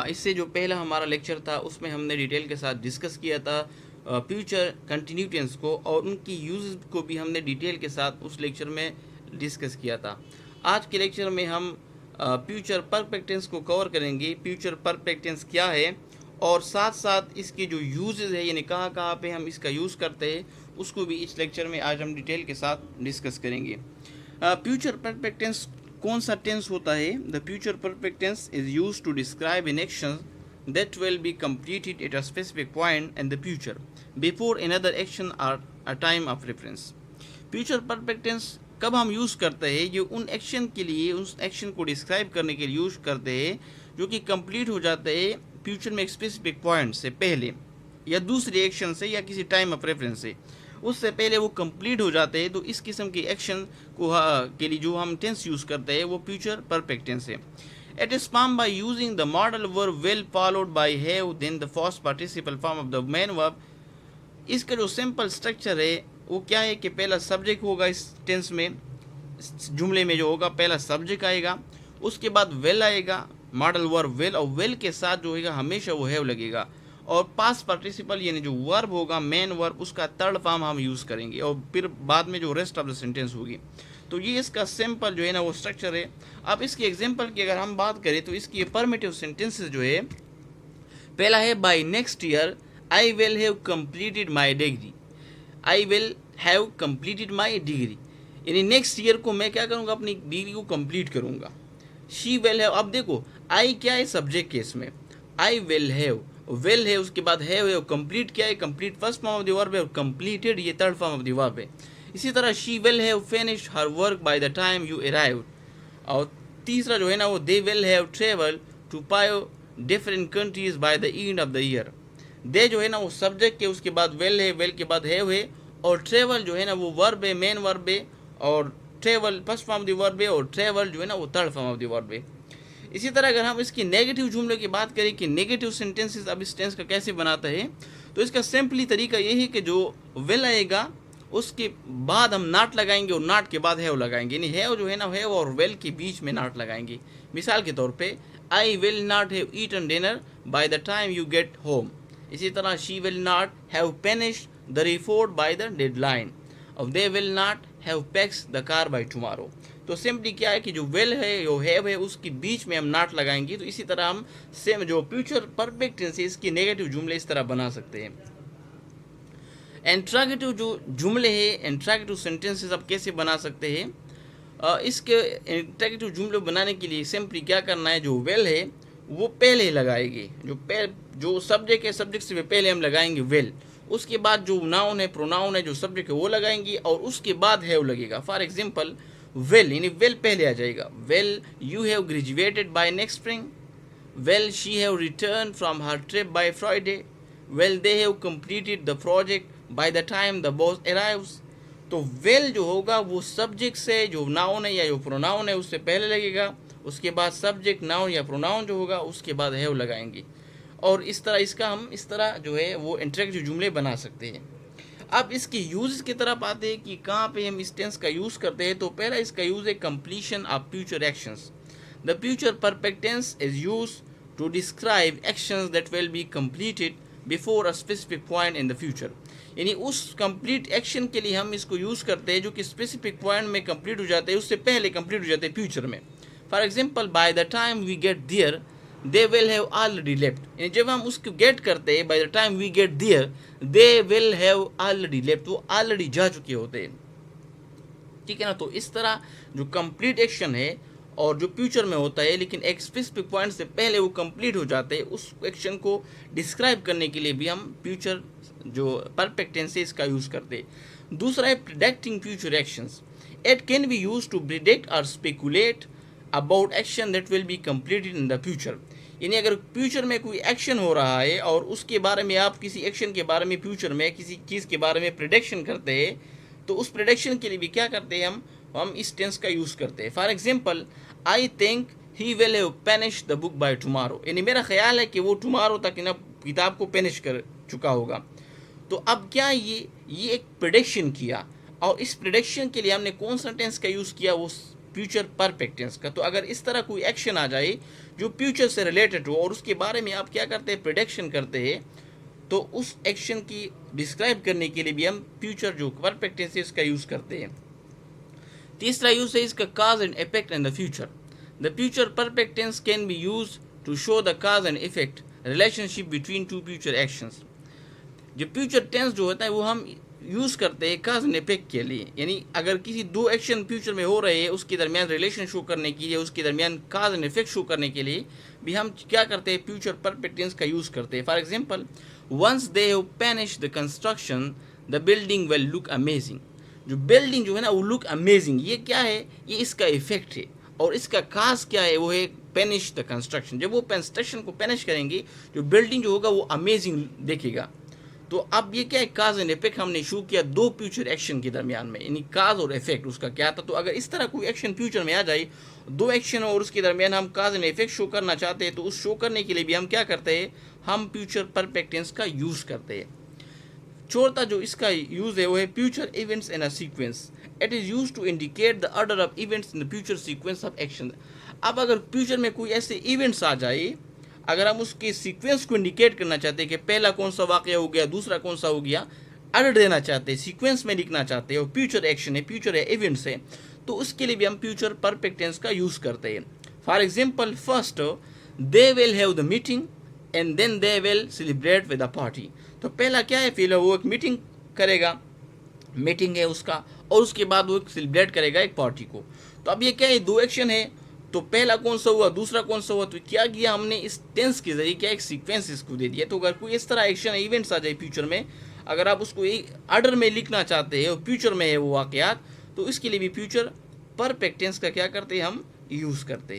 इससे जो पहला हमारा लेक्चर था उसमें हमने डिटेल के साथ डिस्कस किया था फ्यूचर कंटिन्यू टेंस को, और उनकी यूज को भी हमने डिटेल के साथ उस लेक्चर में डिस्कस किया था। आज के लेक्चर में हम फ्यूचर परफेक्ट टेंस को कवर करेंगे। फ्यूचर परफेक्ट टेंस क्या है और साथ साथ इसके जो यूजेस है, यानी कहाँ कहाँ पे हम इसका यूज़ करते हैं, उसको भी इस लेक्चर में आज हम डिटेल के साथ डिस्कस करेंगे। फ्यूचर परफेक्ट टेंस कौन सा टेंस होता है? The future perfect tense is use to describe an action that will be completed at a specific point in the future before another action or a time of reference। Future perfect tense कब हम use करते हैं? जो उन action के लिए, उस action को डिस्क्राइब करने के लिए यूज़ करते हैं जो कि कंप्लीट हो जाते हैं फ्यूचर में एक स्पेसिफिक पॉइंट से पहले, या दूसरे एक्शन से, या किसी टाइम ऑफ रेफरेंस से, उससे पहले वो कंप्लीट हो जाते हैं। तो इस किस्म के एक्शन को के लिए जो हम टेंस यूज़ करते हैं वो फ्यूचर परफेक्ट टेंस है। It is formed by using the modal verb will followed by have, then the first participle form of the main verb। इसका जो सिंपल स्ट्रक्चर है वो क्या है कि पहला सब्जेक्ट होगा इस टेंस में, इस जुमले में जो होगा पहला सब्जेक्ट आएगा, उसके बाद वेल आएगा, मॉडल वर्ब वेल, और वेल के साथ जो होगा हमेशा वो हैव लगेगा, और पास्ट पार्टिसिपल यानी जो वर्ब होगा मेन वर्ब, उसका थर्ड फॉर्म हम यूज़ करेंगे, और फिर बाद में जो रेस्ट ऑफ द सेंटेंस होगी। तो ये इसका सिंपल जो है ना वो स्ट्रक्चर है। अब इसकी एग्जांपल की अगर हम बात करें तो इसकी अफर्मेटिव सेंटेंसेस जो है, पहला है by next year I will have completed my degree. I will have completed my degree, यानी नेक्स्ट ईयर को मैं क्या करूँगा, अपनी डिग्री को कंप्लीट करूँगा। शी विल हैव, अब देखो आई क्या है सब्जेक्ट केस में, आई विल है, उसके बाद है कंप्लीट क्या है, complete first form of the verb है, कंप्लीटेड ये third form of the verb है। इसी तरह she will have finished her work by the time you arrived, और तीसरा जो है ना वो they will have travel to 5 different countries by the end of the year. They जो है ना वो सब्जेक्ट है, उसके बाद वेल है, वेल के बाद हैव है, और ट्रेवल जो है ना वो वर्ब है, मेन वर्ब है, और travel first form of the verb है, और ट्रेवल जो है ना वो third form of the verb है। इसी तरह अगर हम इसकी नेगेटिव जुमले की बात करें कि नेगेटिव सेंटेंसेस अब इस टेंस का कैसे बनाता है, तो इसका सिंपली तरीका ये है कि जो विल आएगा उसके बाद हम नाट लगाएंगे, और नाट के बाद हैव लगाएंगे, यानी हैव जो है ना हैव और वेल के बीच में नाट लगाएंगे। मिसाल के तौर पे I will not have eaten dinner by the time you get home. इसी तरह she will not have finished the report by the deadline, और they will not have packed the car by tomorrow. तो simply क्या है कि जो will है, जो हैव है, उसके बीच में हम नॉट लगाएंगे। तो इसी तरह हम सेम जो फ्यूचर परफेक्ट टेंस है इसकी नेगेटिव जुमले इस तरह बना सकते हैं। इंट्रागेटिव जो जुमले हैं, इंट्रागेटिव सेंटेंसेस अब कैसे बना सकते हैं? इसके इंट्रागेटिव जुमले बनाने के लिए सिंपली क्या करना है, जो वेल है वो पहले लगाएंगे, जो सब्जेक्ट है, सब्जेक्ट से पहले हम लगाएंगे वेल, उसके बाद जो नाउन है, प्रोनाउन है, जो सब्जेक्ट है वो लगाएंगे, और उसके बाद हैव लगेगा। फॉर एग्जांपल वेल, यानी वेल पहले आ जाएगा। Well you have graduated by next spring, well she have return from her trip by Friday, well they have completed the project by the time the boss arrives. तो well जो होगा वो subject से, जो noun है या जो pronoun है उससे पहले लगेगा, उसके बाद सब्जेक्ट, नाउन या प्रोनाउन जो होगा उसके बाद हैव लगाएंगे, और इस तरह इसका हम इस तरह जो है वो इंटरेक्टिव जुमले बना सकते हैं। अब इसके यूज की तरफ आते हैं कि कहाँ पे हम इस टेंस का यूज़ करते हैं। तो पहला इसका यूज़ है completion of future actions. The future perfect tense is use to describe actions that will be completed before a specific point in the future, यानी उस कंप्लीट एक्शन के लिए हम इसको यूज़ करते हैं जो कि स्पेसिफिक पॉइंट में कंप्लीट हो जाते हैं, उससे पहले कंप्लीट हो जाते हैं फ्यूचर में। For example by the time we get there they will have already left, यानी जब हम उसको गेट करते हैं by the time we get there they will have already left, वो ऑलरेडी जा चुके होते हैं। ठीक है ना। तो इस तरह जो कंप्लीट एक्शन है और जो फ्यूचर में होता है लेकिन एक स्पेसिफिक पॉइंट से पहले वो कंप्लीट हो जाते हैं, उस एक्शन को डिस्क्राइब करने के लिए भी हम फ्यूचर जो परफेक्ट टेंस है इसका यूज़ करते हैं। दूसरा है predicting future actions. It can be use to predict or speculate about action that will be completed in the future, यानी अगर फ्यूचर में कोई एक्शन हो रहा है और उसके बारे में आप किसी एक्शन के बारे में फ्यूचर में किसी चीज़ के बारे में प्रिडिक्शन करते हैं, तो उस प्रिडिक्शन के लिए भी क्या करते हैं हम इस टेंस का यूज़ करते हैं। For example I think he will have finished the book by tomorrow, यानी मेरा ख्याल है कि वो टुमारो तक ना किताब को फिनिश कर चुका होगा। तो अब क्या ये एक प्रिडिक्शन किया, और इस प्रिडिक्शन के लिए हमने कौन सा टेंस का यूज़ किया, वो फ्यूचर परफेक्ट टेंस का। तो अगर इस तरह कोई एक्शन आ जाए जो फ्यूचर से रिलेटेड हो और उसके बारे में आप क्या करते हैं, प्रेडिक्शन करते हैं, तो उस एक्शन की डिस्क्राइब करने के लिए भी हम फ्यूचर जो परफेक्ट टेंस है इसका यूज़ करते हैं। तीसरा यूज है इसका cause and effect in the future. The future perfect tense can be use to show the cause and effect relationship between two future actions. जो फ्यूचर टेंस जो होता है वो हम यूज़ करते हैं काज एंड इफेक्ट के लिए, यानी अगर किसी दो एक्शन फ्यूचर में हो रहे हैं उसके दरमियान रिलेशन शो करने के लिए, उसके दरमियान काज एंड इफेक्ट शो करने के लिए भी हम क्या करते हैं, फ्यूचर परफेक्ट टेंस का यूज़ करते हैं। For example, once they have finished the construction the building will look amazing. जो बिल्डिंग जो है ना वो लुक अमेजिंग, ये क्या है, ये इसका इफेक्ट है। और इसका काज क्या है, वो है फिनिश द कंस्ट्रक्शन। जब वो कंस्ट्रक्शन को फिनिश करेंगे जो बिल्डिंग जो होगा वो अमेजिंग देखेगा। तो अब ये क्या है, काज एंड इफेक्ट हमने शो किया दो फ्यूचर एक्शन के दरमियान में, यानी काज और इफेक्ट उसका क्या था। तो अगर इस तरह कोई एक्शन फ्यूचर में आ जाए, दो एक्शन और उसके दरमियान हम काज एंड इफेक्ट शो करना चाहते हैं, तो उस शो करने के लिए भी हम क्या करते हैं, हम फ्यूचर परफेक्ट टेंस का यूज़ करते हैं। चौथा जो इसका यूज़ है वो है future events in a sequence. It is use to indicate the order of events in the future sequence of action. अब अगर फ्यूचर में कोई ऐसे इवेंट्स आ जाए, अगर हम उसके सीक्वेंस को इंडिकेट करना चाहते हैं कि पहला कौन सा वाक़या हो गया, दूसरा कौन सा हो गया, ऑर्डर देना चाहते हैं, सीक्वेंस में लिखना चाहते हैं, और फ्यूचर एक्शन है, फ्यूचर है, इवेंट्स है, तो उसके लिए भी हम फ्यूचर परफेक्ट टेंस का यूज़ करते हैं। For example, first they will have the meeting and then they will celebrate with a party. तो पहला क्या है, फिर वो एक मीटिंग करेगा, मीटिंग है उसका, और उसके बाद वो सेलिब्रेट करेगा एक पार्टी को। तो अब ये क्या है, दो एक्शन है, तो पहला कौन सा हुआ, दूसरा कौन सा हुआ, तो क्या किया हमने इस टेंस के जरिए क्या एक सीक्वेंस इसको दे दिया। तो अगर कोई इस तरह एक्शन इवेंट्स आ जाए फ्यूचर में, अगर आप उसको ऑर्डर में लिखना चाहते हैं और फ्यूचर में है वो वाक़यात, तो इसके लिए भी फ्यूचर परफेक्ट टेंस का क्या करते हैं, हम यूज़ करते हैं।